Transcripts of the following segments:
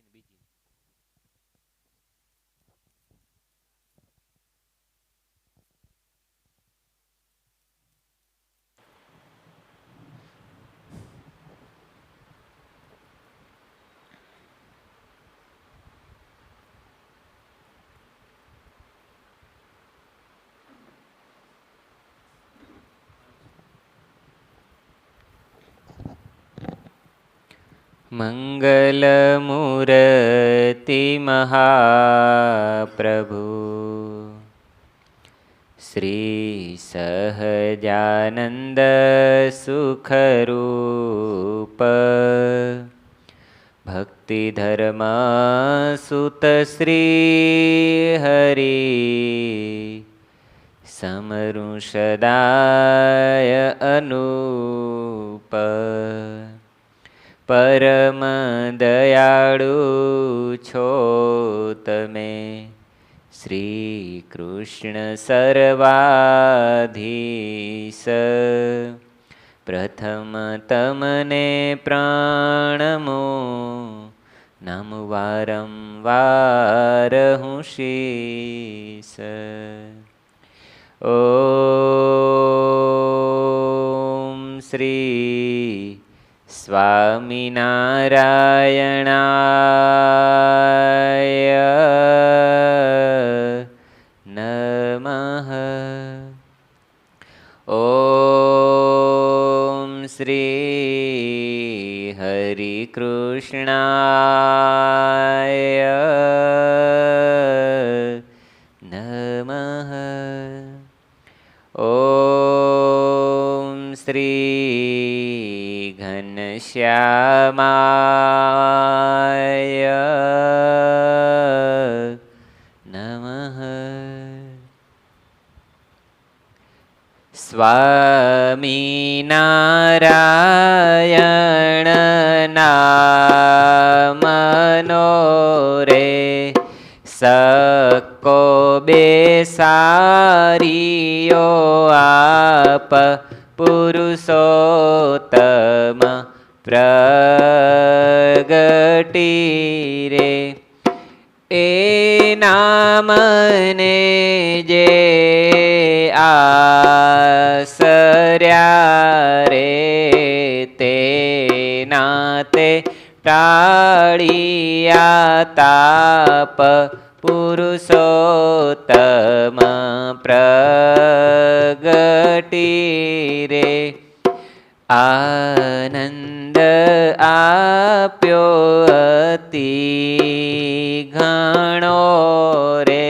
પહેલી ને બીજી. મંગલમૂર્તિ મહાપ્રભુ શ્રી સહજાનંદ સુખરૂપ ભક્તિધર્મ સુત શ્રી હરિ સમરું સદાય અનુપ પરમ દયાળુ છો તમે શ્રી કૃષ્ણ સર્વાધીશ પ્રથમ તમને પ્રણમો નમ વારંવાર હું શીશ ઓમ શ્રી સ્વામિનારાયણાય નમઃ. ઓમ શ્રી હરિકૃષ્ણાય નમઃ. ઓમ શ્રી ઘનશ્યામાય નમઃ. સ્વામિનારાયણ નામનો રે સકો બેસારીઓ આપ પુરુષોત્તમ પ્રગટી રે એ નામને જે આસર્યા રે તે નાતે ટાળિયા તાપ પુરુષોત્તમ પ્રગટી રે આનંદ આપ્યો અતિ ઘણો રે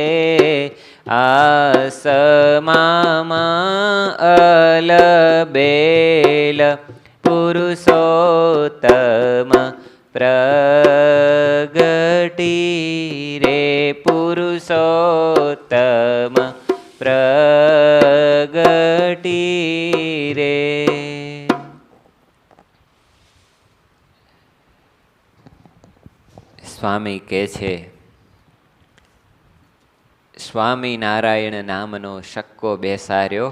આસમામાં અલબેલ પુરુષોત્તમ પ્રગટી રે પુરુષોત્તમ પ્રગટી રે. સ્વામી કહે છે સ્વામિનારાયણ નામનો શક્કો બેસાર્યો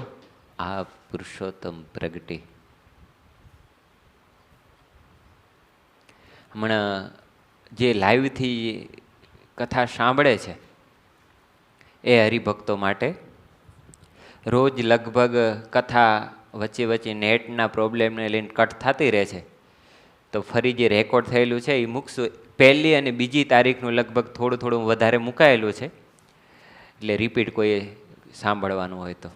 આ પુરુષોત્તમ પ્રગટી. હમણાં જે લાઈવથી કથા સાંભળે છે એ હરિભક્તો માટે રોજ લગભગ કથા વચ્ચે વચ્ચે નેટના પ્રોબ્લેમને લઈને કટ થતી રહે છે, તો ફરી જે રેકોર્ડ થયેલું છે એ મૂકશું. પહેલી અને બીજી તારીખનું લગભગ થોડું થોડું વધારે મુકાયેલું છે, એટલે રિપીટ કોઈ સાંભળવાનું હોય તો.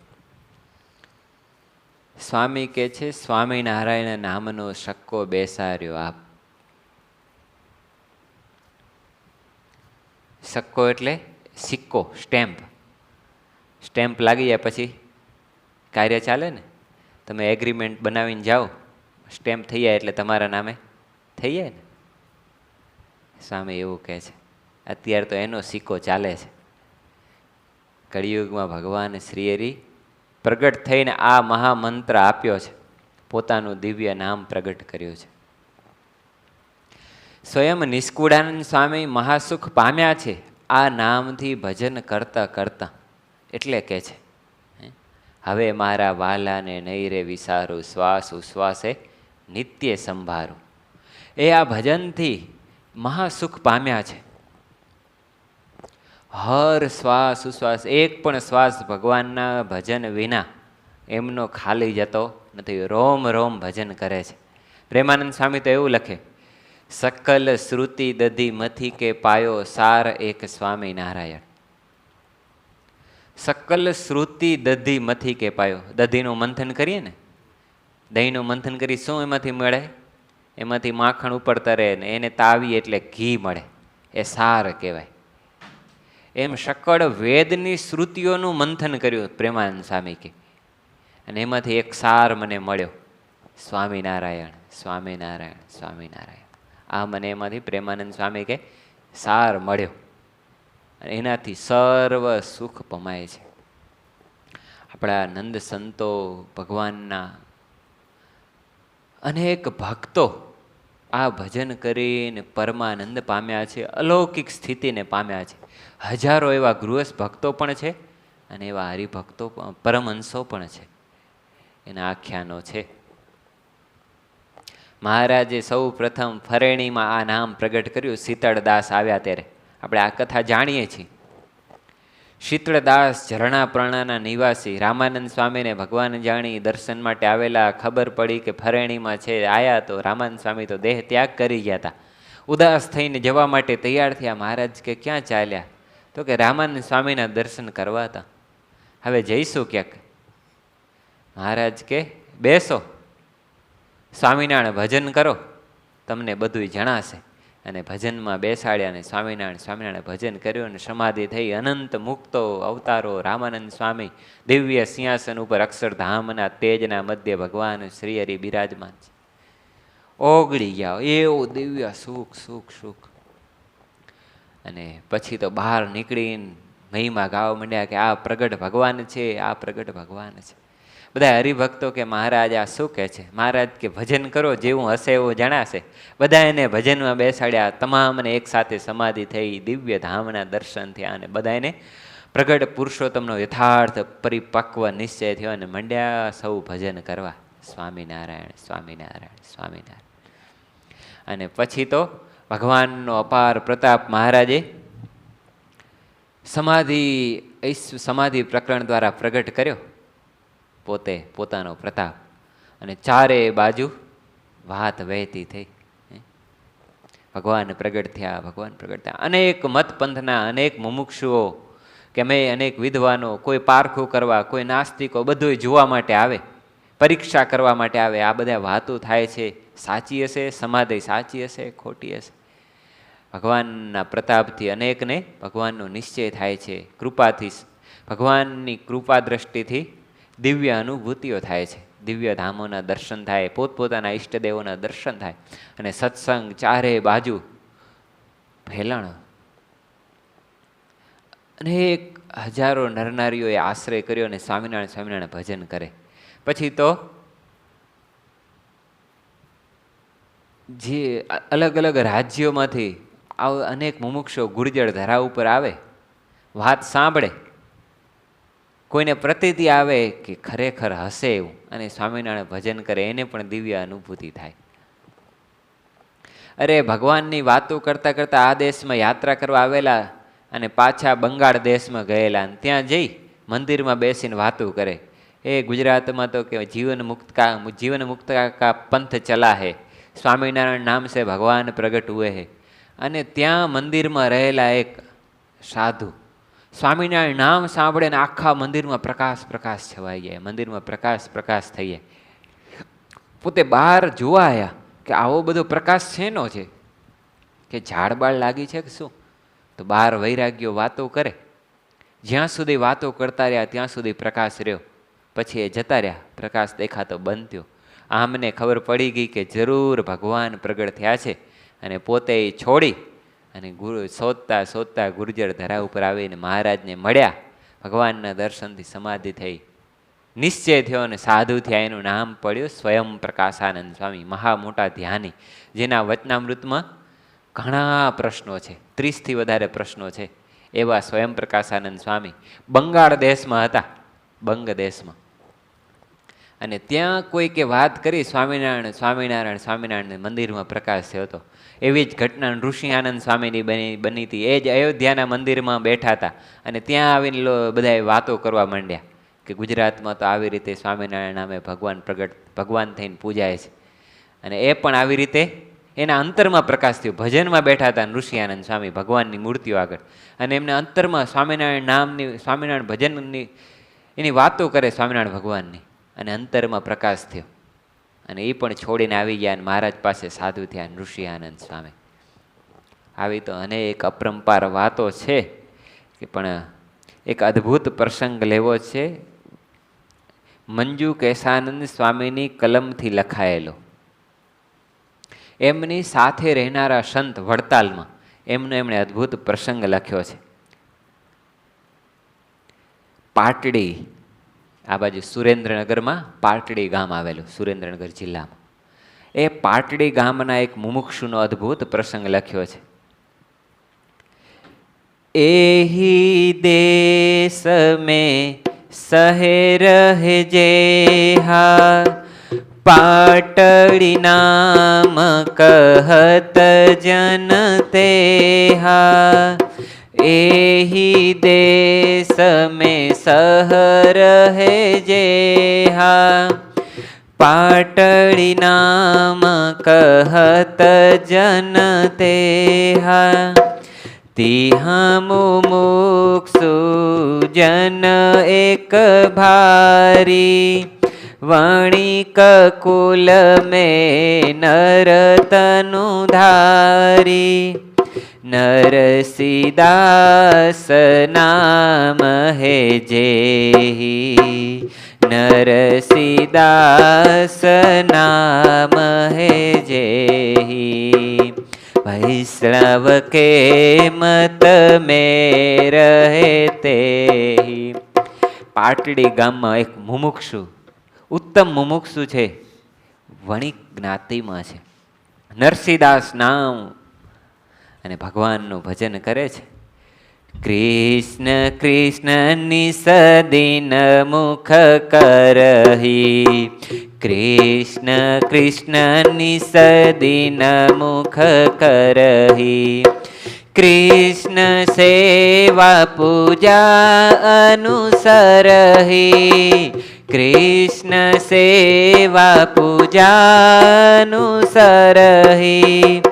સ્વામી કહે છે સ્વામિનારાયણ નામનો શક્કો બેસાર્યો આપ. શક્કો એટલે સિક્કો, સ્ટેમ્પ. સ્ટેમ્પ લાગી જાય પછી કાર્ય ચાલે ને. તમે એગ્રીમેન્ટ બનાવીને જાઓ, સ્ટેમ્પ થઈ જાય એટલે તમારા નામે થઈ જાય ને. સ્વામી એવું કહે છે અત્યારે તો એનો સિક્કો ચાલે છે. કળિયુગમાં ભગવાન શ્રી હરિ પ્રગટ થઈને આ મહામંત્ર આપ્યો છે, પોતાનું દિવ્ય નામ પ્રગટ કર્યું છે. સ્વયં નિષ્કુળાનંદ સ્વામી મહાસુખ પામ્યા છે આ નામથી ભજન કરતા કરતા. એટલે કહે છે હવે મારા વાલાને નહીં રે વિસારું, શ્વાસ ઉશ્વાસે નિત્ય સંભારું. એ આ ભજનથી મહાસુખ પામ્યા છે. હર શ્વાસ ઉશ્વાસ એક પણ શ્વાસ ભગવાનના ભજન વિના એમનો ખાલી જતો નથી. રોમ રોમ ભજન કરે છે. પ્રેમાનંદ સ્વામી તો એવું લખે, સકલ શ્રુતિ દધી મથી કે પાયો સાર એક સ્વામિનારાયણ. સકલ શ્રુતિ દધી મથી કે પાયો. દધીનું મંથન કરીએ ને, દહીંનું મંથન કરી શું એમાંથી મળે? એમાંથી માખણ ઉપર તરે ને એને તાવી એટલે ઘી મળે, એ સાર કહેવાય. એમ સકળ વેદની શ્રુતિઓનું મંથન કર્યું પ્રેમાનંદ સ્વામી કે, અને એમાંથી એક સાર મને મળ્યો, સ્વામિનારાયણ સ્વામિનારાયણ સ્વામિનારાયણ. આ મને એમાંથી પ્રેમાનંદ સ્વામી કે સાર મળ્યો, અને એનાથી સર્વ સુખ પમાય છે. આપણા નંદ સંતો, ભગવાનના અનેક ભક્તો આ ભજન કરીને પરમાનંદ પામ્યા છે, અલૌકિક સ્થિતિને પામ્યા છે. હજારો એવા ગૃહસ્થ ભક્તો પણ છે અને એવા હરિભક્તો પરમહંસો પણ છે. એના આખ્યાનો છે. મહારાજે સૌ પ્રથમ ફરેણીમાં આ નામ પ્રગટ કર્યું શીતળદાસ આવ્યા ત્યારે. આપણે આ કથા જાણીએ છીએ. શીતળદાસ ઝરણા પ્રણાના નિવાસી રામાનંદ સ્વામીને ભગવાન જાણી દર્શન માટે આવેલા. ખબર પડી કે ફરેણીમાં છે, આયા તો રામાનંદ સ્વામી તો દેહ ત્યાગ કરી ગયા હતા. ઉદાસ થઈને જવા માટે તૈયાર થયા. મહારાજ કે ક્યાં ચાલ્યા? તો કે રામાનંદ સ્વામીના દર્શન કરવા હતા. હવે જઈશું ક્યાંક. મહારાજ કે બેસો, સ્વામિનારાયણ ભજન કરો, તમને બધું જણાશે. અને ભજનમાં બેસાડ્યા અને સ્વામિનારાયણ ભજન કર્યું અને સમાધિ થઈ. અનંત મુક્તો અવતારો રામાનંદ સ્વામી દિવ્ય સિંહાસન ઉપર અક્ષરધામના તેજના મધ્ય ભગવાન શ્રી હરિ બિરાજમાન છે. ઓગળી ગયા એવું દિવ્ય સુખ સુખ સુખ. અને પછી તો બહાર નીકળીને મહિમા ગાવા માંડ્યા કે આ પ્રગટ ભગવાન છે, આ પ્રગટ ભગવાન છે. બધા હરિભક્તો કે મહારાજ આ શું કહે છે? મહારાજ કે ભજન કરો, જેવું હશે એવું જણાશે. બધા એને ભજનમાં બેસાડ્યા. તમામને એક સાથે સમાધિ થઈ, દિવ્ય ધામના દર્શન થયા અને બધા એને પ્રગટ પુરુષોત્તમનો યથાર્થ પરિપક્વ નિશ્ચય થયો અને મંડ્યા સૌ ભજન કરવા, સ્વામિનારાયણ સ્વામિનારાયણ સ્વામિનારાયણ. અને પછી તો ભગવાનનો અપાર પ્રતાપ મહારાજે સમાધિ પ્રકરણ દ્વારા પ્રગટ કર્યો, પોતે પોતાનો પ્રતાપ. અને ચારે બાજુ વાત વહેતી થઈ. ભગવાન પ્રગટ થયા, ભગવાન પ્રગટ થયા. અનેક મત પંથના અનેક મુમુક્ષુઓ કે અમે અનેક વિદ્વાનો, કોઈ પારખું કરવા, કોઈ નાસ્તિકો, બધું જોવા માટે આવે, પરીક્ષા કરવા માટે આવે. આ બધા વાતો થાય છે, સાચી હશે સમાધિ, સાચી હશે ખોટી હશે. ભગવાનના પ્રતાપથી અનેકને ભગવાનનો નિશ્ચય થાય છે. કૃપાથી, ભગવાનની કૃપા દ્રષ્ટિથી દિવ્ય અનુભૂતિઓ થાય છે. દિવ્ય ધામોના દર્શન થાય, પોતપોતાના ઈષ્ટદેવોના દર્શન થાય. અને સત્સંગ ચારે બાજુ ફેલાણો. અનેક હજારો નરનારીઓએ આશ્રય કર્યો અને સ્વામિનારાયણ ભજન કરે. પછી તો જે અલગ અલગ રાજ્યોમાંથી અનેક મુમુક્ષો ગુર્જર ધરા ઉપર આવે, વાત સાંભળે, કોઈને પ્રતીતિ આવે કે ખરેખર હશે એવું, અને સ્વામિનારાયણ ભજન કરે, એને પણ દિવ્ય અનુભૂતિ થાય. અરે ભગવાનની વાતો કરતાં કરતાં આ દેશમાં યાત્રા કરવા આવેલા અને પાછા બંગાળ દેશમાં ગયેલા, અને ત્યાં જઈ મંદિરમાં બેસીને વાતો કરે. એ ગુજરાતમાં તો કે જીવન મુક્ત કા પંથ ચલા હે, સ્વામિનારાયણ નામ સે ભગવાન પ્રગટ હુએ હે. અને ત્યાં મંદિરમાં રહેલા એક સાધુ સ્વામિનારાયણ નામ સાંભળે ને આખા મંદિરમાં પ્રકાશ પ્રકાશ છવાઈ જાય, મંદિરમાં પ્રકાશ પ્રકાશ થઈ જાય. પોતે બહાર જોવા આવ્યા કે આવો બધો પ્રકાશ શેનો છે, કે ઝાડબાળ લાગી છે કે શું? તો બહાર વૈરાગ્યો વાતો કરે. જ્યાં સુધી વાતો કરતા રહ્યા ત્યાં સુધી પ્રકાશ રહ્યો. પછી એ જતા રહ્યા, પ્રકાશ દેખાતો બંધ થયો. આમને ખબર પડી ગઈ કે જરૂર ભગવાન પ્રગટ થયા છે. અને પોતે છોડી અને શોધતા શોધતા ગુર્જર ધરા ઉપર આવીને મહારાજને મળ્યા. ભગવાનના દર્શનથી સમાધિ થઈ, નિશ્ચય થયો અને સાધુ થયા. એનું નામ પડ્યું સ્વયં પ્રકાશાનંદ સ્વામી, મહા મોટા ધ્યાની, જેના વચનામૃતમાં ઘણા પ્રશ્નો છે, 30થી વધારે પ્રશ્નો છે. એવા સ્વયં પ્રકાશાનંદ સ્વામી બંગાળ દેશમાં હતા, બંગ દેશમાં. અને ત્યાં કોઈકે વાત કરી સ્વામિનારાયણ સ્વામિનારાયણ સ્વામિનારાયણ મંદિરમાં પ્રકાશ થયો હતો. એવી જ ઘટના ઋષિ આનંદ સ્વામીની બની હતી. એ જ અયોધ્યાના મંદિરમાં બેઠા હતા અને ત્યાં આવીને બધાએ વાતો કરવા માંડ્યા કે ગુજરાતમાં તો આવી રીતે સ્વામિનારાયણ નામે ભગવાન થઈને પૂજાય છે. અને એ પણ આવી રીતે એના અંતરમાં પ્રકાશ થયો. ભજનમાં બેઠા હતા ઋષિ આનંદ સ્વામી ભગવાનની મૂર્તિઓ આગળ, અને એમના અંતરમાં સ્વામિનારાયણ નામની સ્વામિનારાયણ ભજનની એની વાતો કરે સ્વામિનારાયણ ભગવાનની, અને અંતરમાં પ્રકાશ થયો. અને એ પણ છોડીને આવી ગયા અને મહારાજ પાસે સાધુ થયા ઋષિ આનંદ સ્વામી. આવી તો અનેક અપરંપાર વાતો છે કે પણ એક અદ્ભુત પ્રસંગ લેવો છે. મંજુ કેશાનંદ સ્વામીની કલમથી લખાયેલો, એમની સાથે રહેનારા સંત વડતાલમાં એમનો એમણે અદ્ભુત પ્રસંગ લખ્યો છે. પાટડી, આ બાજુ સુરેન્દ્રનગરમાં પાટડી ગામ આવેલું, સુરેન્દ્રનગર જિલ્લામાં. એ પાટડી ગામના એક મુમુક્ષુનો અદ્ભુત પ્રસંગ લખ્યો છે. એહી દેશ મેં સહે રહે જેહા, પાટડી નામ કહત જન તેહા. એહી દેશ મેં સહ રહે જેહા, પાટડી નામ કહત જન તેહા. તિહા મુમુક્ષુ જન એક ભારી, વણિક કુલ મેં નરતનુ ધારી. નરસિદાસ નામ હે જેહી, નરસિદાસ નામ હે જેહી. વૈષ્ણવ કે મત મેં રહે તેહી. પાટડી ગામમાં એક મુમુક્ષુ, ઉત્તમ મુમુક્ષુ છે, વણિક જ્ઞાતિમાં છે, નરસિદાસ નામ, અને ભગવાનનું ભજન કરે છે. કૃષ્ણ કૃષ્ણ નિસદિન મુખ કરહી, કૃષ્ણ કૃષ્ણ નિસદિન મુખ કરહી. કૃષ્ણ સેવા પૂજા અનુસરહી, કૃષ્ણ સેવા પૂજા અનુસરહી.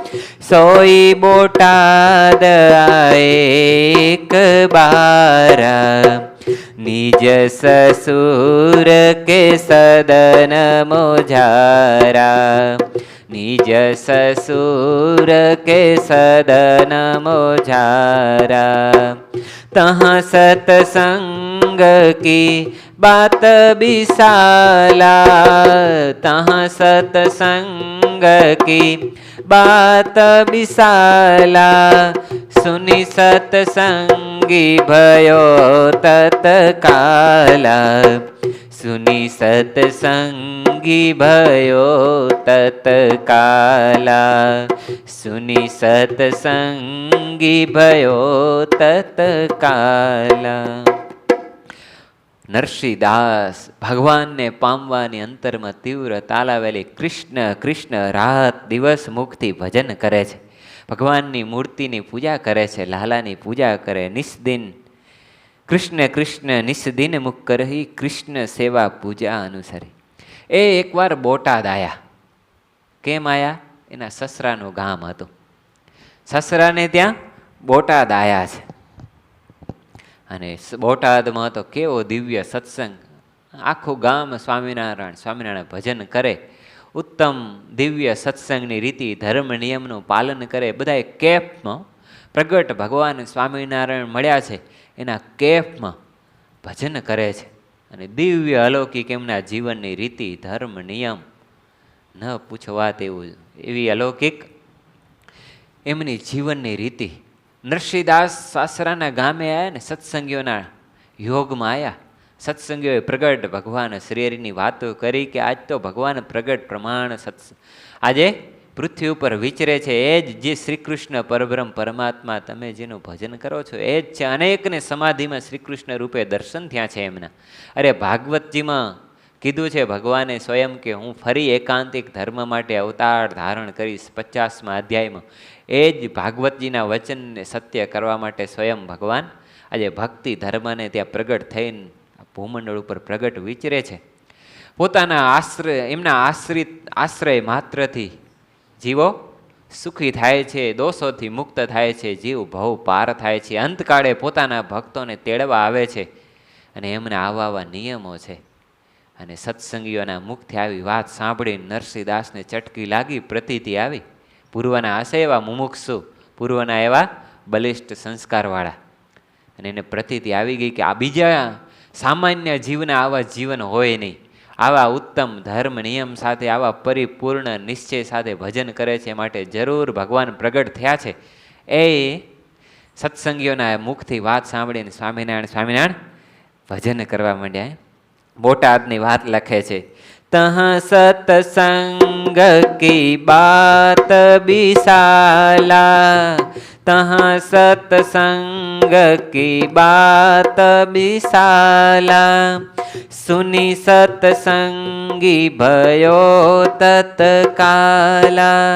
સોઈ બોટાદ એક બારા, નિજ સસુર કે સદન મોજારા. નિજ સસુર કે સદન મોજારા. તહાં સતસંગ કી बात बिसाला, तहाँ सतसंग की बात बिसाला. सुनी सतसंगी भयो तत्काला, सुनी सतसंगी भयो तत्काला. सुनी सतसंगी भयो तत्काला. નરસિંહદાસ ભગવાનને પામવાની અંતરમાં તીવ્ર તાલાવેલી કૃષ્ણ કૃષ્ણ રાત દિવસ મુખથી ભજન કરે છે, ભગવાનની મૂર્તિની પૂજા કરે છે, લાલાની પૂજા કરે. નિસ્દિન કૃષ્ણ કૃષ્ણ નિસ્દિન મુખ કરહી, કૃષ્ણ સેવા પૂજા અનુસરી. એ એકવાર બોટાદ આવ્યા. કેમ આવ્યા? એના સસરાનું ગામ હતું. સસરાને ત્યાં બોટાદ આવ્યા છે. અને બોટાદમાં તો કેવો દિવ્ય સત્સંગ, આખું ગામ સ્વામિનારાયણ સ્વામિનારાયણ ભજન કરે, ઉત્તમ દિવ્ય સત્સંગની રીતિ ધર્મ નિયમનું પાલન કરે. બધા કેફમાં પ્રગટ ભગવાન સ્વામિનારાયણ મળ્યા છે એના કેફમાં ભજન કરે છે. અને દિવ્ય અલૌકિક એમના જીવનની રીતિ ધર્મ નિયમ ન પૂછવા તેવું, એવી અલૌકિક એમની જીવનની રીતિ. નરસિંહદાસ સાસરાના ગામે આવ્યા ને સત્સંગીઓના યોગમાં આવ્યા. સત્સંગીઓએ પ્રગટ ભગવાન શ્રીહરિની વાતો કરી કે આજ તો ભગવાન પ્રગટ પ્રમાણ આજે પૃથ્વી ઉપર વિચરે છે. એ જ જે શ્રી કૃષ્ણ પરબ્રહ્મ પરમાત્મા તમે જેનું ભજન કરો છો એ જ છે. અનેકને સમાધિમાં શ્રી કૃષ્ણ રૂપે દર્શન થયા છે એમના. અરે ભાગવતજીમાં કીધું છે ભગવાને સ્વયં કે હું ફરી એકાંતિક ધર્મ માટે અવતાર ધારણ કરીશ 50મા અધ્યાયમાં. એ જ ભાગવતજીના વચનને સત્ય કરવા માટે સ્વયં ભગવાન આજે ભક્તિ ધર્મને ત્યાં પ્રગટ થઈને ભૂમંડળ ઉપર પ્રગટ વિચરે છે. પોતાના એમના આશ્રય માત્રથી જીવો સુખી થાય છે, દોષોથી મુક્ત થાય છે, જીવ ભવ પાર થાય છે. અંતકાળે પોતાના ભક્તોને તેડવા આવે છે અને એમને આવા નિયમો છે. અને સત્સંગીઓના મુખથી આવી વાત સાંભળીને નરસિંહદાસને ચટકી લાગી, પ્રતીતિ આવી. પૂર્વના હશે એવા મુમુક્ષુ, પૂર્વના એવા બલિષ્ઠ સંસ્કારવાળા, અને એને પ્રતીતિ આવી ગઈ કે આ બીજા સામાન્ય જીવના આવા જીવન હોય નહીં. આવા ઉત્તમ ધર્મ નિયમ સાથે, આવા પરિપૂર્ણ નિશ્ચય સાથે ભજન કરે છે, માટે જરૂર ભગવાન પ્રગટ થયા છે. એ સત્સંગીઓના મુખથી વાત સાંભળીને સ્વામિનારાયણ સ્વામિનારાયણ ભજન કરવા માંડ્યા. બોટાદની વાત લખે છે, તહ સત્સંગ કી બાત બિસાલા, તહ સત્સંગ કી બાત બિસાલા, સુની સત્સંગી ભયો તત્કાલા,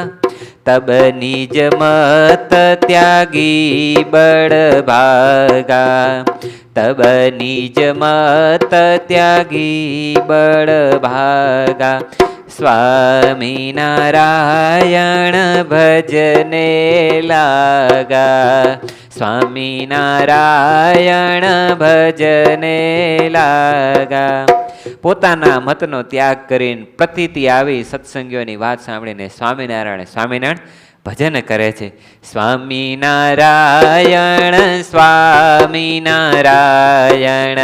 તબ નિજ મત ત્યાગી બળ ભાગા, તબ નિજ મત ત્યાગી બળ ભાગા, સ્વામિનારાયણ ભજને લાગા, સ્વામિનારાયણ ભજને લાગા. પોતાના મતનો ત્યાગ કરીને પ્રતીતિ આવી સત્સંગીઓની વાત સાંભળીને સ્વામિનારાયણ સ્વામિનારાયણ ભજન કરે છે. સ્વામિનારાયણ સ્વામિનારાયણ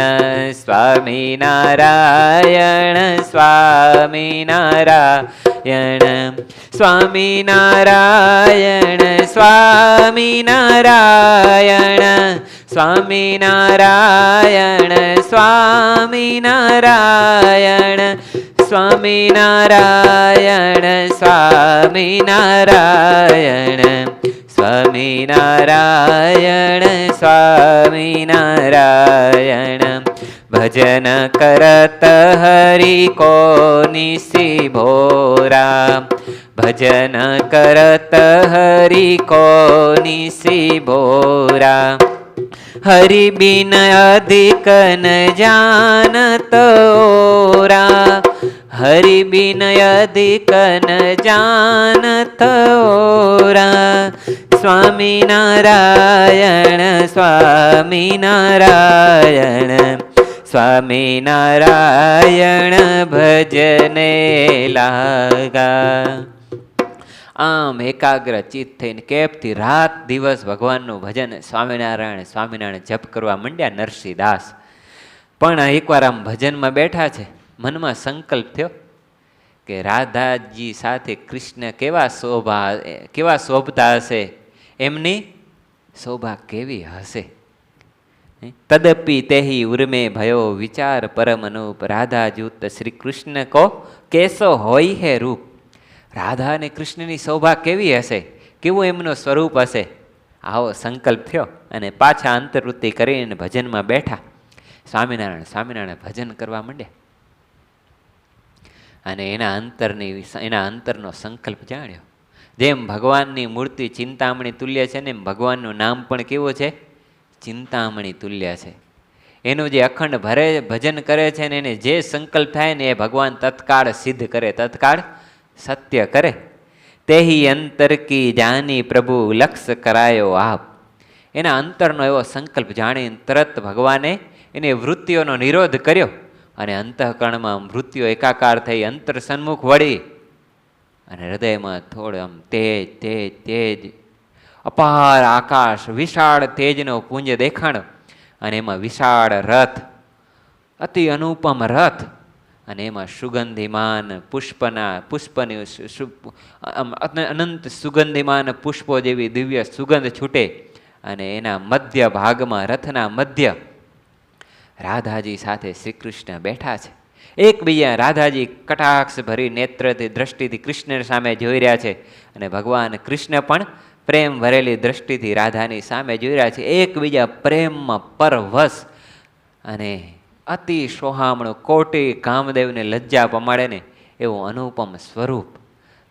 સ્વામિનારાયણ સ્વામિનારાયણ સ્વામિનારાયણ સ્વામિનારાયણ સ્વામિનારાયણ સ્વામિનારાયણ સ્વામિનારાયણ સ્વામિનારાયણ સ્વામિનારાયણ સ્વામિનારાયણ. ભજન કરત હરિ કો નિશી ભોરા, ભજન કરત હરિ કો નિશી ભોરા, હરિ બિન અધિક ન જાનત ઓરા, હરિ બિન અધિક ન જાનત ઓરા. સ્વામિનારાયણ સ્વામિનારાયણ સ્વામિનારાયણ ભજને લાગા. આમ એકાગ્ર ચિત્ત થઈને કેપથી રાત દિવસ ભગવાનનું ભજન સ્વામિનારાયણ સ્વામિનારાયણ જપ કરવા માંડ્યા નરસિંહદાસ. પણ એકવાર આમ ભજનમાં બેઠા છે, મનમાં સંકલ્પ થયો કે રાધાજી સાથે કૃષ્ણ કેવા શોભતા હશે, એમની શોભા કેવી હશે. તદપી તેહી ઉર્મે ભયો વિચાર પરમ અનુપ, રાધા જૂત શ્રી કૃષ્ણ કો કેસો હોય હે રૂપ. રાધા અને કૃષ્ણની શોભા કેવી હશે, કેવું એમનું સ્વરૂપ હશે. આવો સંકલ્પ થયો અને પાછા અંતર્વૃત્તિ કરીને ભજનમાં બેઠા. સ્વામિનારાયણ સ્વામિનારાયણ ભજન કરવા માંડ્યા અને એના અંતરનો સંકલ્પ જાણ્યો. જેમ ભગવાનની મૂર્તિ ચિંતામણી તુલ્ય છે ને, એમ ભગવાનનું નામ પણ કેવું છે, ચિંતામણી તુલ્ય છે. એનું જે અખંડ ભજન કરે છે ને, એને જે સંકલ્પ થાય ને એ ભગવાન તત્કાળ સિદ્ધ કરે, તત્કાળ સત્ય કરે. તેહી અંતર કી જાની પ્રભુ લક્ષ કરાયો આપ. એના અંતરનો એવો સંકલ્પ જાણીને તરત ભગવાને એની વૃત્તિઓનો નિરોધ કર્યો અને અંતઃકરણમાં વૃત્તિઓ એકાકાર થઈ અંતર સન્મુખ વળી અને હૃદયમાં થોડું આમ તેજ અપાર આકાશ વિશાળ તેજનો પુંજ દેખાણો અને એમાં વિશાળ રથ, અતિ અનુપમ રથ, અને એમાં સુગંધિમાન પુષ્પની અનંત સુગંધિમાન પુષ્પો જેવી દિવ્ય સુગંધ છૂટે. અને એના મધ્ય ભાગમાં, રથના મધ્ય રાધાજી સાથે શ્રી કૃષ્ણ બેઠા છે. એકબીજા રાધાજી કટાક્ષ ભરી નેત્રથી દ્રષ્ટિથી કૃષ્ણ સામે જોઈ રહ્યા છે અને ભગવાન કૃષ્ણ પણ પ્રેમ ભરેલી દ્રષ્ટિથી રાધાની સામે જોઈ રહ્યા છે. એકબીજા પ્રેમમાં પરવશ અને અતિ સોહામણું, કોટી કામદેવને લજ્જા પમાડે ને એવું અનુપમ સ્વરૂપ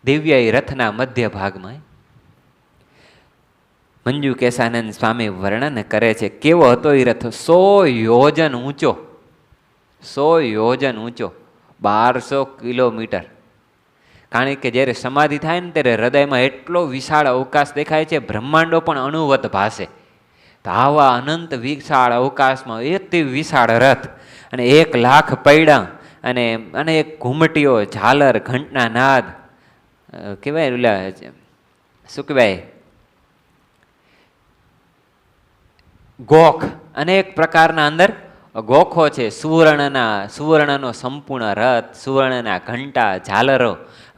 દિવ્ય રથના મધ્ય ભાગમાં મંજુ કેશાનંદ સ્વામી વર્ણન કરે છે. કેવો હતો એ રથ? 100 યોજન ઊંચો, 100 યોજન ઊંચો, 1200 કિલોમીટર. કારણ કે જ્યારે સમાધિ થાય ને ત્યારે હૃદયમાં એટલો વિશાળ અવકાશ દેખાય છે, બ્રહ્માંડો પણ અણુવત ભાસે. તો આવા અનંત વિશાળ અવકાશમાં અતિ વિશાળ રથ અને 1,00,000 પૈડા અને અનેક ઘૂમટીઓ, ઝાલર, ઘંટના નાદ, કહેવાય ઓલા શું કહેવાય, ગોખ, અનેક પ્રકારના અંદર ગોખો છે. સુવર્ણનો સંપૂર્ણ રથ, સુવર્ણના ઘંટા, ઝાલરો,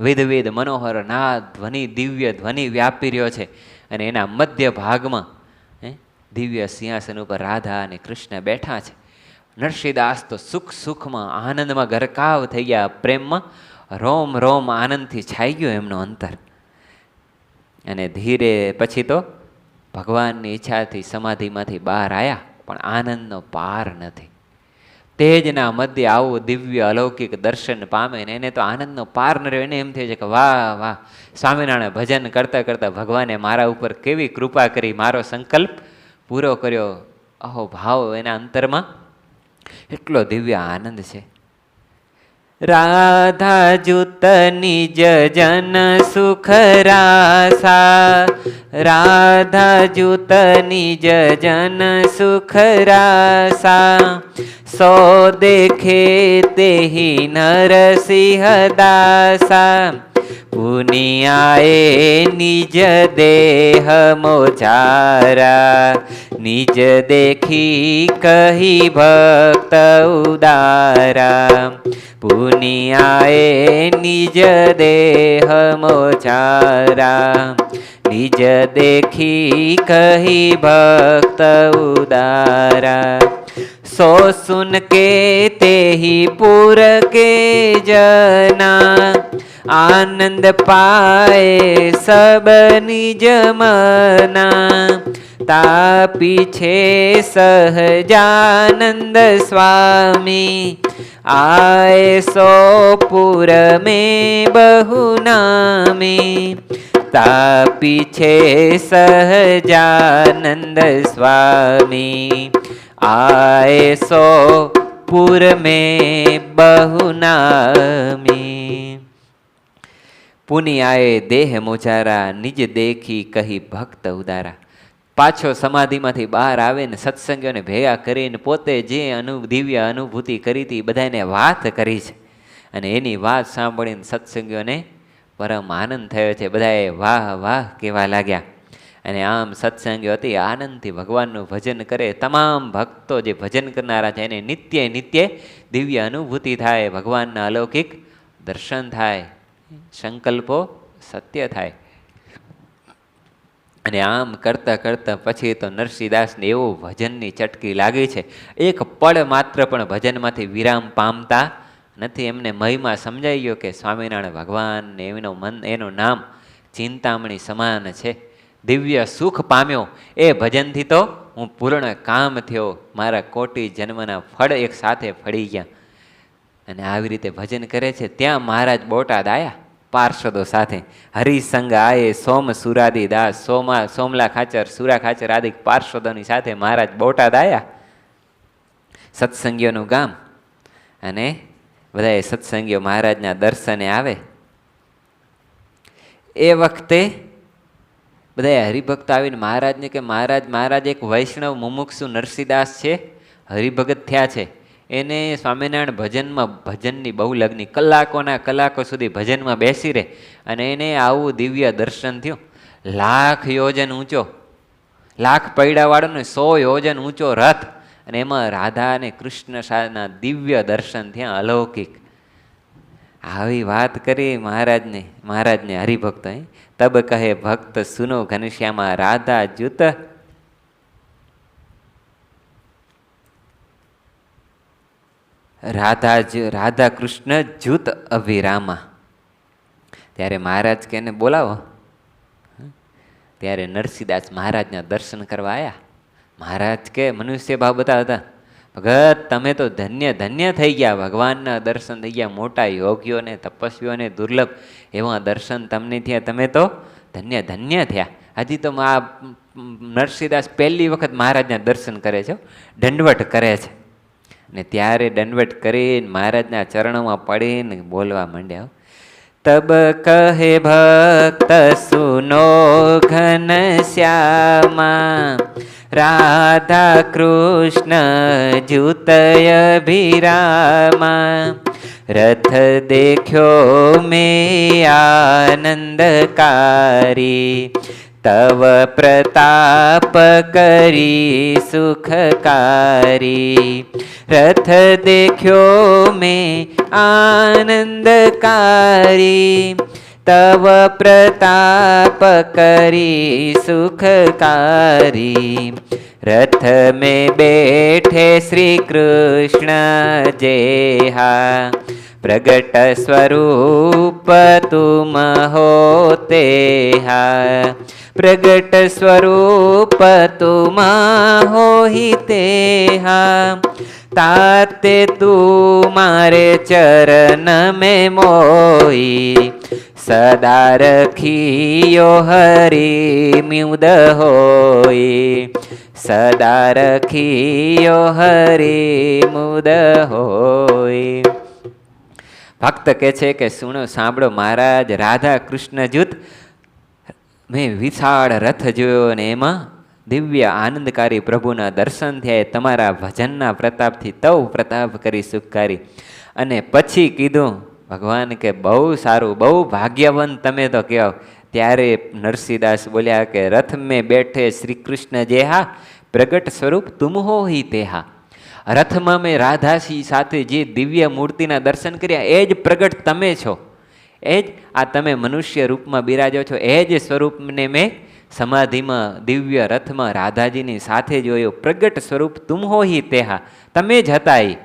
વિધવિધ મનોહર નાદ, ધ્વનિ, દિવ્ય ધ્વનિ વ્યાપી રહ્યો છે. અને એના મધ્ય ભાગમાં દિવ્ય સિંહાસન ઉપર રાધા અને કૃષ્ણ બેઠા છે. નરસિંહદાસ તો સુખમાં આનંદમાં ગરકાવ થઈ ગયા, પ્રેમમાં રોમ રોમ આનંદથી છાઈ ગયો એમનો અંતર. અને ધીરે પછી તો ભગવાનની ઈચ્છાથી સમાધિમાંથી બહાર આવ્યા, પણ આનંદનો પાર નથી. તેજના મધ્ય આવું દિવ્ય અલૌકિક દર્શન પામે ને એને તો આનંદનો પાર ન રહ્યો. એને એમ થાય છે કે વાહ વાહ, સ્વામિનારાયણ ભજન કરતાં કરતાં ભગવાને મારા ઉપર કેવી કૃપા કરી, મારો સંકલ્પ પૂરો કર્યો. અહો ભાવ એના અંતરમાં એટલો દિવ્ય આનંદ છે. રાધા જૂત નિજ જન સુખ રાસા, રાધા જૂત નિજ જન સુખ રાસા, સો દેખે તેહી નરસિંહ દાસા, પુનિયાએ નિજ દેહ મોચારા, નિજ દેખી કહી ભક્ત ઉદારા, પુનિયાએ નિજ દેહ મોચારા, નિજ દેખી કહી ભક્ત ઉદારા, સો સુન કે તેહી પુર કે जना, आनंद पाए सब निज मना, ता पीछे सहजानंद स्वामी, आए सो पुर में बहु नामी, ता पीछे सहजानंद स्वामी, आए सो पुर में बहु नामी, પુનિયાએ દેહ મોચારા, નિજ દેખી કહી ભક્ત ઉદારા. પાછો સમાધિમાંથી બહાર આવે ને સત્સંગીઓને ભેગા કરીને પોતે જે દિવ્ય અનુભૂતિ કરી હતી બધાને વાત કરી છે. અને એની વાત સાંભળીને સત્સંગીઓને પરમ આનંદ થયો છે. બધાએ વાહ વાહ કહેવા લાગ્યા. અને આમ સત્સંગીઓ અતિ આનંદથી ભગવાનનું ભજન કરે. તમામ ભક્તો જે ભજન કરનારા છે એને નિત્ય નિત્ય દિવ્ય અનુભૂતિ થાય, ભગવાનના અલૌકિક દર્શન થાય, સંકલ્પો સત્ય થાય. અને આમ કરતાં કરતાં પછી તો નરસિંહદાસને એવો ભજનની ચટકી લાગી છે, એક પળ માત્ર પણ ભજનમાંથી વિરામ પામતા નથી. એમને મહિમા સમજાઈ ગયો કે સ્વામિનારાયણ ભગવાન એનું નામ ચિંતામણી સમાન છે. દિવ્ય સુખ પામ્યો એ ભજનથી તો હું પૂર્ણ કામ થયો, મારા કોટી જન્મના ફળ એક સાથે ફળી ગયા. અને આવી રીતે ભજન કરે છે. ત્યાં મહારાજ બોટાદ આવ્યા પાર્ષદો સાથે. હરિસંગ આયે સોમ સુરાદી દાસ, સોમલા ખાચર, સુરા ખાચર આદિ પાર્ષદોની સાથે મહારાજ બોટાદ આવ્યા, સત્સંગીઓનું ગામ. અને બધાએ સત્સંગીઓ મહારાજના દર્શને આવે. એ વખતે બધા હરિભક્ત આવીને મહારાજને કે મહારાજ એક વૈષ્ણવ મુમુક્ષુ નરસિંહદાસ છે, હરિભગત થયા છે, એને સ્વામિનારાયણ ભજનની બહુ લગ્ની, કલાકો સુધી ભજનમાં બેસી રહે. અને એને આવું દિવ્ય દર્શન થયું. 1,00,000 યોજન ઊંચો, 1,00,000 પૈડાવાળો ને 100 યોજન ઊંચો રથ, અને એમાં રાધા અને કૃષ્ણ સાના દિવ્ય દર્શન થયા અલૌકિક. આવી વાત કરી મહારાજને હરિભક્ત. તબ કહે ભક્ત સુનો ઘનશ્યામા, રાધા જૂત રાધા કૃષ્ણ જૂત અભિરામા. ત્યારે મહારાજ કે એને બોલાવો. ત્યારે નરસિંહદાસ મહારાજના દર્શન કરવા આવ્યા. મહારાજ કે મનુષ્ય ભાવ બતાવતા. ભગત તમે તો ધન્ય ધન્ય થઈ ગયા, ભગવાનના દર્શન થઈ ગયા, મોટા યોગીઓને તપસ્વીઓને દુર્લભ એવા દર્શન તમને થયા, તમે તો ધન્ય ધન્ય થયા. હજી તો આ નરસિંહદાસ પહેલી વખત મહારાજના દર્શન કરે છે, દંડવટ કરે છે. ને ત્યારે દંડવટ કરીને મહારાજના ચરણોમાં પડીને બોલવા માંડ્યા. તબ કહે ભક્ત સુનો ઘન શ્યામા, રાધા કૃષ્ણ જુતય ભિરામા, રથ દેખ્યો મેં આનંદકારી, તવ પ્રતાપ કરી સુખકારી, રથ દેખ્યો મેં આનંદકારી, તવ પ્રતાપ કરી સુખકારી, રથ में बैठे श्री कृष्ण जेहा, प्रगट स्वरूप तुम होते हा, प्रगट स्वरूप तुम हो ही तेहा, ताते तुम्हारे चरण में मोही, सदा रखियो हरि मुद होई, सदा रखियो हरि मुद होई. ભક્ત કહે છે કે સુણો, સાંભળો મહારાજ, રાધા કૃષ્ણ જૂથ મેં વિશાળ રથ જોયો અને એમાં દિવ્ય આનંદકારી પ્રભુના દર્શન થયા, તમારા ભજનના પ્રતાપથી તવ પ્રતાપ કરી સુખકારી. અને પછી કીધું ભગવાન કે બહુ સારું, બહુ ભાગ્યવાન તમે તો કહો. ત્યારે નરસિંહદાસ બોલ્યા કે રથ મેં બેઠે શ્રી કૃષ્ણ જેહા, પ્રગટ સ્વરૂપ તુમ હો હી તેહા. રથમાં મેં રાધાજી સાથે જે દિવ્ય મૂર્તિના દર્શન કર્યા એ જ પ્રગટ તમે છો, એ જ આ તમે મનુષ્ય રૂપમાં બિરાજો છો, એ જ સ્વરૂપને મેં સમાધિમાં દિવ્ય રથમાં રાધાજીની સાથે જોયું. પ્રગટ સ્વરૂપ તુમ હો હી તેહા, તમે જ હતા એ.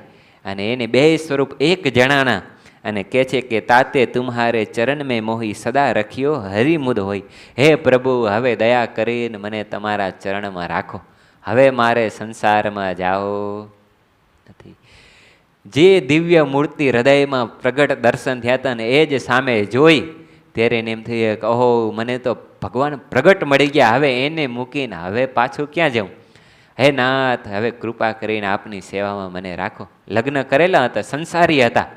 અને એને બે સ્વરૂપ એક જણાના. અને કહે છે કે તાતે તુમ્હારે ચરણ મેં મોહી, સદા રખ્યો હરિમુદ હોય. હે પ્રભુ, હવે દયા કરીને મને તમારા ચરણમાં રાખો, હવે મારે સંસારમાં જાઓ નથી. જે દિવ્ય મૂર્તિ હૃદયમાં પ્રગટ દર્શન થયા હતા ને એ જ સામે જોઈ ત્યારે એને એમ થઈ કે ઓહો, મને તો ભગવાન પ્રગટ મળી ગયા, હવે એને મૂકીને હવે પાછું ક્યાં જાઉં? હે નાથ, હવે કૃપા કરીને આપની સેવામાં મને રાખો. લગ્ન કરેલા હતા, સંસારી હતા,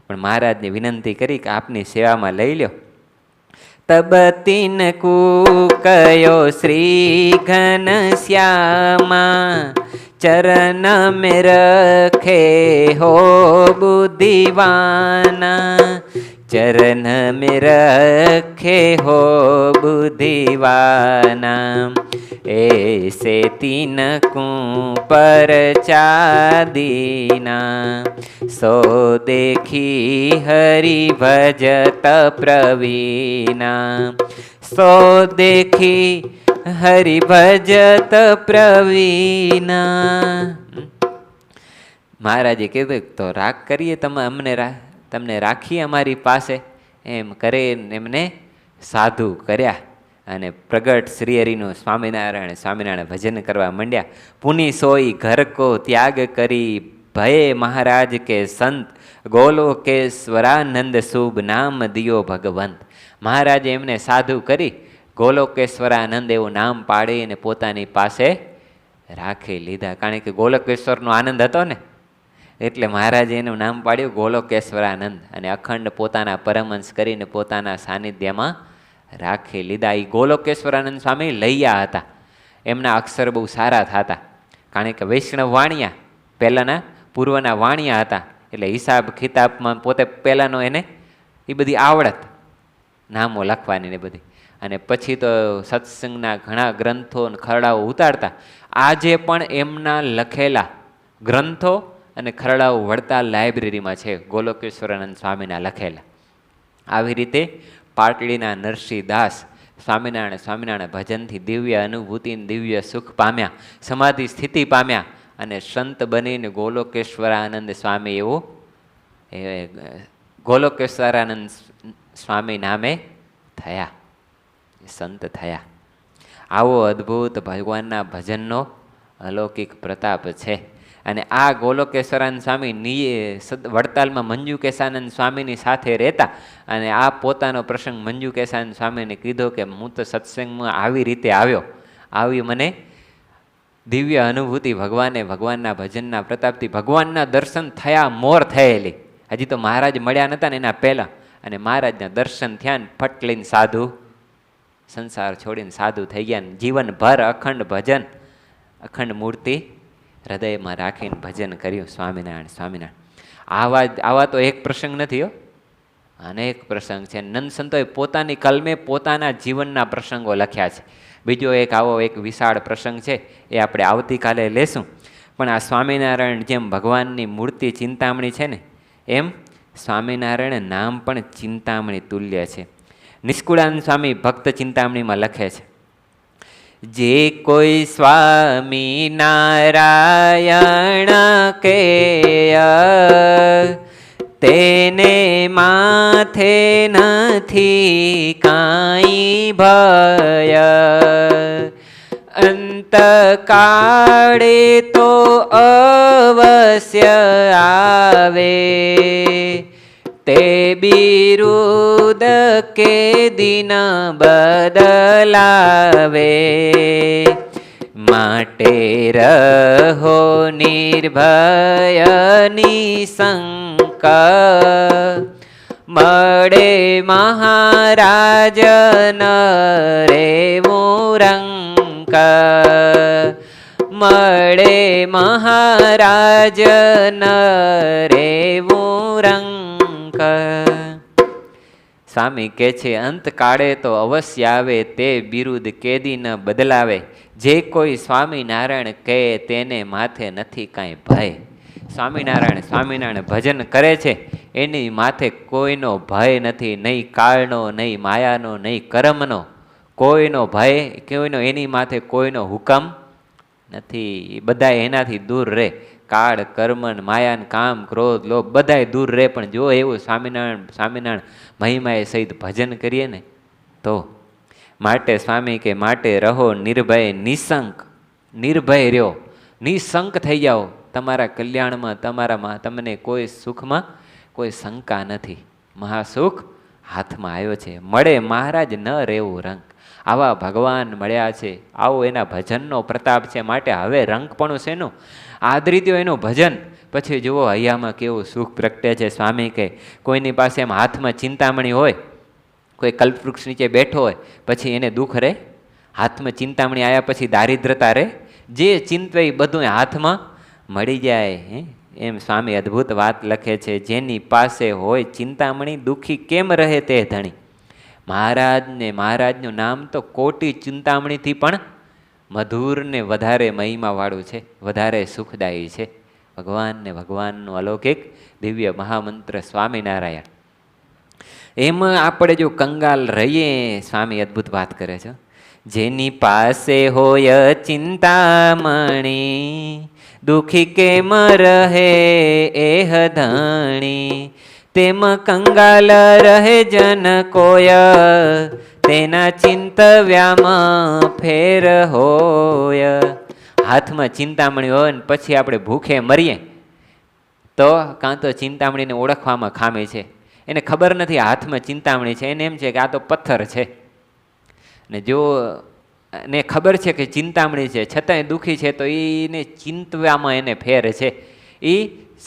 પણ મહારાજને વિનંતી કરી કે આપની સેવામાં લઈ લ્યો. તબ તિનકુ કયો શ્રી ઘન શ્યામા, ચરણ में रखे हो बुद्धिवाना, चरण में रखे हो बुद्धिवाना, ऐसे तिनकू पर चादीना, सो देखी हरि भजत प्रवीणा, सो देखी હરિભજત પ્રવીણા. મહારાજે કીધું તો રાગ કરીએ, તમે તમને રાખીએ અમારી પાસે, એમ કરીને એમને સાધુ કર્યા. અને પ્રગટ શ્રી હરિનું સ્વામિનારાયણ સ્વામિનારાયણ ભજન કરવા માંડ્યા. પુની સોઈ ઘર કો ત્યાગ કરી, ભયે મહારાજ કે સંત, ગોલો કે સ્વરાનંદ શુભ નામ દિયો ભગવંત. મહારાજે એમને સાધુ કરી ગોલોકેશ્વરાનંદ એવું નામ પાડીને પોતાની પાસે રાખી લીધા. કારણ કે ગોલોકેશ્વરનો આનંદ હતો ને, એટલે મહારાજે એનું નામ પાડ્યું ગોલોકેશ્વરાનંદ. અને અખંડ પોતાના પરમહંસ કરીને પોતાના સાનિધ્યમાં રાખી લીધા. એ ગોલોકેશ્વરાનંદ સ્વામી લૈયા હતા, એમના અક્ષર બહુ સારા થતા. કારણ કે વૈષ્ણવ વાણિયા, પહેલાંના પૂર્વના વાણિયા હતા, એટલે હિસાબ ખિતાબમાં પોતે પહેલાંનો એને એ બધી આવડત, નામો લખવાની ને બધી. અને પછી તો સત્સંગના ઘણા ગ્રંથો ખરડાઓ ઉતારતા. આજે પણ એમના લખેલા ગ્રંથો અને ખરડાઓ વડતાલ લાઇબ્રેરીમાં છે, ગોલોકેશ્વરાનંદ સ્વામીના લખેલા. આવી રીતે પાટડીના નરસિંહદાસ સ્વામિનારાયણ ભજનથી દિવ્ય અનુભૂતિ, દિવ્ય સુખ પામ્યા, સમાધિ સ્થિતિ પામ્યા, અને સંત બનીને ગોલોકેશ્વરાનંદ સ્વામી એવું ગોલોકેશ્વરાનંદ સ્વામી નામે થયા, સંત થયા. આવો અદ્ભુત ભગવાનના ભજનનો અલૌકિક પ્રતાપ છે. અને આ ગોલોકેશ્વરાનંદ સ્વામી વડતાલમાં મંજુ કેશાનંદ સ્વામીની સાથે રહેતા, અને આ પોતાનો પ્રસંગ મંજુ કેશાનંદ સ્વામીને કીધો કે હું તો સત્સંગમાં આવી રીતે આવ્યો, આવી મને દિવ્ય અનુભૂતિ ભગવાનના ભજનના પ્રતાપથી ભગવાનના દર્શન થયા મોર થયેલી. હજી તો મહારાજ મળ્યા નહોતા ને એના પહેલાં, અને મહારાજના દર્શન થયા ને ફટ લઈને સાધુ સંસાર છોડીને સાધુ થઈ ગયા ને જીવનભર અખંડ ભજન, અખંડ મૂર્તિ હૃદયમાં રાખીને ભજન કર્યું. સ્વામિનારાયણ સ્વામિનારાયણ. આવા તો એક પ્રસંગ નથી હો, અનેક પ્રસંગ છે. નંદ સંતોએ પોતાની કલમે પોતાના જીવનના પ્રસંગો લખ્યા છે. બીજો એક વિશાળ પ્રસંગ છે, એ આપણે આવતીકાલે લેશું. પણ આ સ્વામિનારાયણ જેમ ભગવાનની મૂર્તિ ચિંતામણી છે ને, એમ સ્વામિનારાયણ નામ પણ ચિંતામણી તુલ્ય છે. નિષ્કુળાનંદ સ્વામી ભક્ત ચિંતામણીમાં લખે છે, જે કોઈ સ્વામી નારાયણ કે તેને માથે નથી કાંઈ ભય, અંતકાળે તો અવશ્ય આવે, તે બિરુદ કે દિન બદલાવે, માટે રહો નિર્ભય નિશંક, મળે મહારાજ ન રેવું રંક, મળે મહારાજ ન રેવું રંક. સ્વામી કહે છે, અંતકાળે તો અવશ્ય આવે, તે બિરુદ કેદી ન બદલાવે, જે કોઈ સ્વામિનારાયણ કહે તેને માથે નથી કાંઈ ભય. સ્વામિનારાયણ ભજન કરે છે એની માથે કોઈનો ભય નથી, નહીં કાળનો, નહીં માયાનો, નહીં કર્મનો, કોઈનો ભય, કોઈનો એની માથે કોઈનો હુકમ નથી. બધા એનાથી દૂર રહે. કાળ, કર્મ, માયાન, કામ, ક્રોધ, લોભ બધાય દૂર રહે. પણ જો એવું સ્વામિનારાયણ મહિમાએ સહિત ભજન કરીએ ને તો. માટે સ્વામી કે માટે રહો નિર્ભય નિશંક, નિર્ભય રહ્યો, નિશંક થઈ જાઓ. તમારા કલ્યાણમાં, તમારામાં, તમને કોઈ સુખમાં કોઈ શંકા નથી. મહાસુખ હાથમાં આવ્યો છે. મળે મહારાજ ન રહેવું રંક. આવા ભગવાન મળ્યા છે, આવો એના ભજનનો પ્રતાપ છે. માટે હવે રંકપણું શેનું? આદરિત્યો એનું ભજન. પછી જુઓ હૈયામાં કેવું સુખ પ્રગટે છે. સ્વામી કે કોઈની પાસે એમ હાથમાં ચિંતામણી હોય, કોઈ કલ્પવૃક્ષ નીચે બેઠો હોય, પછી એને દુઃખ રહે? હાથમાં ચિંતામણી આવ્યા પછી દારિદ્રતા રહે? જે ચિંતવે એ બધું હાથમાં મળી જાય. એમ સ્વામી અદ્ભુત વાત લખે છે, જેની પાસે હોય ચિંતામણી, દુઃખી કેમ રહે તે ધણી. મહારાજનું નામ તો કોટી ચિંતામણીથી પણ મધુર ને વધારે મહિમાવાળું છે, વધારે સુખદાયી છે. ભગવાનનું અલૌકિક દિવ્ય મહામંત્ર સ્વામિનારાયણ. એમાં આપણે જો કંગાલ રહીએ, સ્વામી અદ્ભુત વાત કરે છે, જેની પાસે હોય ચિંતામણી, દુઃખી કેમ રહે એહ ધણી, તેમ કંગાલ રહે જન કોય, તેના ચિંતવ્યામાં ફેર હોય. હાથમાં ચિંતામણી હોય ને પછી આપણે ભૂખે મરીએ તો કાં તો ચિંતામણીને ઓળખવામાં ખામી છે. એને ખબર નથી હાથમાં ચિંતામણી છે, એને એમ છે કે આ તો પથ્થર છે. ને જો ને ખબર છે કે ચિંતામણી છે, છતાંય દુઃખી છે, તો એને ચિંતવામાં એને ફેર છે. એ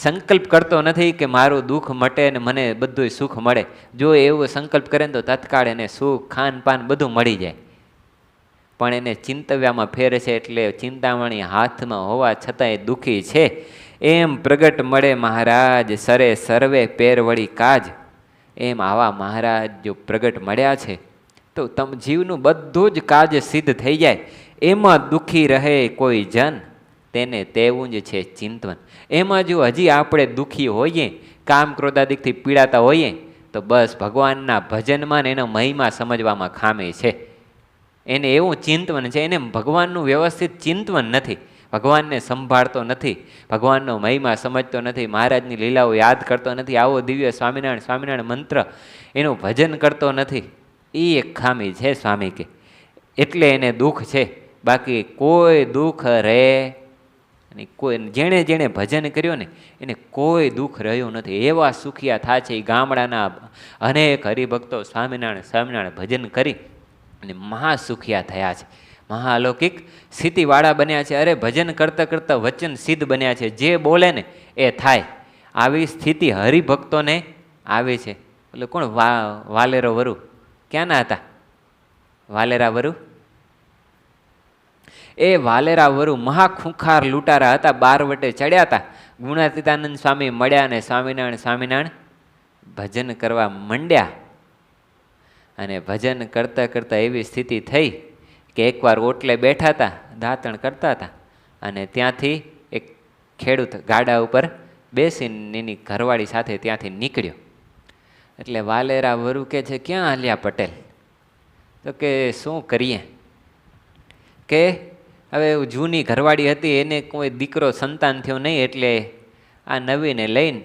સંકલ્પ કરતો નથી કે મારું દુઃખ મટે ને મને બધું સુખ મળે. જો એવો સંકલ્પ કરે ને તો તત્કાળ એને સુખ, ખાનપાન બધું મળી જાય. પણ એને ચિંતવ્યામાં ફેર છે, એટલે ચિંતામણી હાથમાં હોવા છતાંય દુઃખી છે. એમ પ્રગટ મળે મહારાજ સરે સર્વે પેરવળી કાજ. એમ આવા મહારાજ જો પ્રગટ મળ્યા છે તો જીવનું બધું જ કાજ સિદ્ધ થઈ જાય. એમાં દુઃખી રહે કોઈ જન, તેને તેવું જ છે ચિંતવન. એમાં જો હજી આપણે દુઃખી હોઈએ, કામ ક્રોધાદિકથી પીડાતા હોઈએ, તો બસ ભગવાનના ભજનમાં ને એનો મહિમા સમજવામાં ખામી છે. એને એવું ચિંતવન છે, એને ભગવાનનું વ્યવસ્થિત ચિંતવન નથી, ભગવાનને સંભાળતો નથી, ભગવાનનો મહિમા સમજતો નથી, મહારાજની લીલાઓ યાદ કરતો નથી, આવો દિવ્ય સ્વામિનારાયણ મંત્ર એનું ભજન કરતો નથી. એ એક ખામી છે સ્વામી કે. એટલે એને દુઃખ છે, બાકી કોઈ દુઃખ રહે અને કોઈ જેણે જેણે ભજન કર્યો ને એને કોઈ દુઃખ રહ્યું નથી, એવા સુખિયા થાય છે. એ ગામડાના અનેક હરિભક્તો સ્વામિનારાયણ સ્વામિનારાયણ ભજન કરી અને મહાસુખિયા થયા છે, મહાઅલૌકિક સ્થિતિવાળા બન્યા છે. અરે ભજન કરતાં કરતાં વચન સિદ્ધ બન્યા છે, જે બોલે ને એ થાય. આવી સ્થિતિ હરિભક્તોને આવે છે. એટલે કોણ વાલેરો વરુ ક્યાંના હતા? વાલેરા વરુ, એ વાલેરા વરુ મહાખુંખાર લૂંટારા હતા, બારવટે ચડ્યા હતા. ગુણાતીતાનંદ સ્વામી મળ્યા અને સ્વામિનારાયણ સ્વામિનારાયણ ભજન કરવા માંડ્યા. અને ભજન કરતાં કરતાં એવી સ્થિતિ થઈ કે એકવાર ઓટલે બેઠા હતા, દાંતણ કરતા હતા, અને ત્યાંથી એક ખેડૂત ગાડા ઉપર બેસીને એની ઘરવાળી સાથે ત્યાંથી નીકળ્યો. એટલે વાલેરા વરુ કે છે, ક્યાં હાલ્યા પટેલ? તો કે શું કરીએ, કે હવે જૂની ઘરવાળી હતી, એને કોઈ દીકરો સંતાન થયો નહીં, એટલે આ નવીને લઈને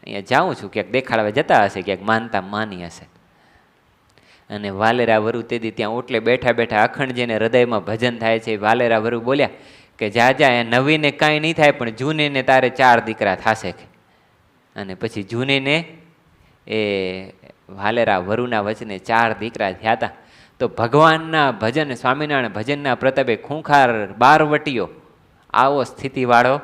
અહીંયા જાઉં છું, ક્યાંક દેખાડવા જતા હશે, ક્યાંક માનતા માની હશે. અને વાલેરા વરુ તેથી ત્યાં ઓટલે બેઠા બેઠા અખંડ જેને હૃદયમાં ભજન થાય છે, વાલેરા વરુ બોલ્યા કે જા જા, એ નવીને કાંઈ નહીં થાય, પણ જૂનીને તારે 4 દીકરા થશે. અને પછી જૂનીને એ વાલેરા વરુના વચને 4 દીકરા થયા હતા. તો ભગવાનના ભજન, સ્વામિનારાયણ ભજનના પ્રતાપે ખૂંખાર બારવટીયો આવો સ્થિતિવાળો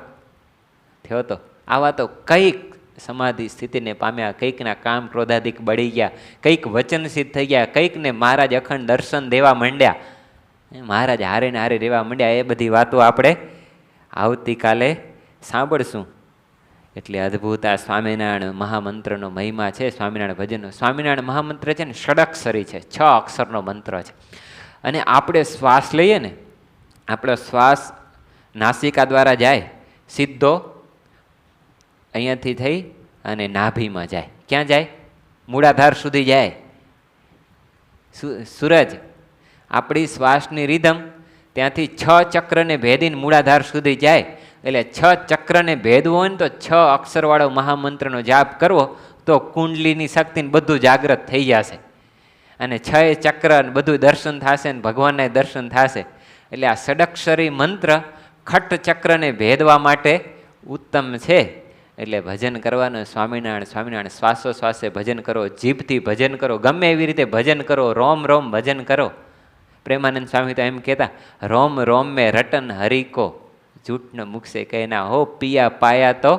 થયો હતો. આવા તો કંઈક સમાધિ સ્થિતિને પામ્યા, કંઈકના કામ ક્રોધાધિક બળી ગયા, કંઈક વચન સિદ્ધ થઈ ગયા, કંઈકને મહારાજ અખંડ દર્શન દેવા માંડ્યા, મહારાજ હારે ને હારે રહેવા માંડ્યા. એ બધી વાતો આપણે આવતીકાલે સાંભળશું. એટલે અદ્ભુત આ સ્વામિનારાયણ મહામંત્રનો મહિમા છે. સ્વામિનારાયણ ભજનનો સ્વામિનારાયણ મહામંત્ર છે ને ષડક્ષરી છે, 6 અક્ષરનો મંત્ર છે. અને આપણે શ્વાસ લઈએ ને, આપણો શ્વાસ નાસિકા દ્વારા જાય સીધો અહીંયાથી થઈ અને નાભીમાં જાય. ક્યાં જાય? મૂળાધાર સુધી જાય. સૂરજ આપણી શ્વાસની રીધમ ત્યાંથી 6 ચક્રને ભેદીને મૂળાધાર સુધી જાય. એટલે 6 ચક્રને ભેદવું હોય ને તો 6 અક્ષરવાળો મહામંત્રનો જાપ કરવો, તો કુંડલીની શક્તિને બધું જાગ્રત થઈ જશે, અને 6 ચક્ર બધું દર્શન થશે ને ભગવાનના દર્શન થશે. એટલે આ ષડક્ષરી મંત્ર ખટ ચક્રને ભેદવા માટે ઉત્તમ છે. એટલે ભજન કરવાનું સ્વામિનારાયણ સ્વામિનારાયણ, શ્વાસોશ્વાસે ભજન કરો, જીભથી ભજન કરો, ગમે એવી રીતે ભજન કરો, રોમ રોમ ભજન કરો. પ્રેમાનંદ સ્વામી તો એમ કહેતા, રોમ રોમ મેં રટન હરિકો જૂઠ ન મુખસે કહેના, હો પિયા પાયા તો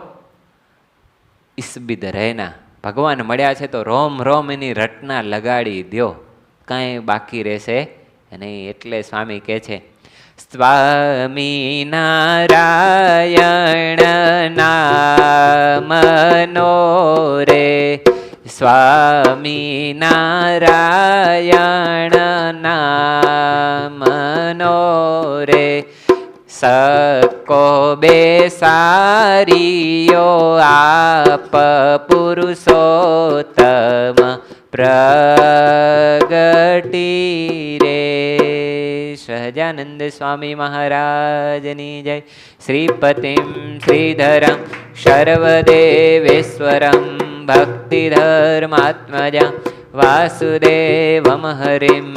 ઈસબિદ રહેના. ભગવાન મળ્યા છે તો રોમ રોમ એની રટના લગાડી દ્યો, કાંઈ બાકી રહેશે નહીં. એટલે સ્વામી કહે છે, સ્વામી નારાયણ નામનો રે, સ્વામી નારાયણ નામનો રે, સકો બેસારીયો આપ પુરુષોત્તમ પ્રગટી રે. સહજાનંદ સ્વામી મહારાજની જય. શ્રીપતિમ શ્રીધરમ સર્વદેવેશ્વરમ ભક્તિધર્માત્મજા વાસુદેવમ હરિમ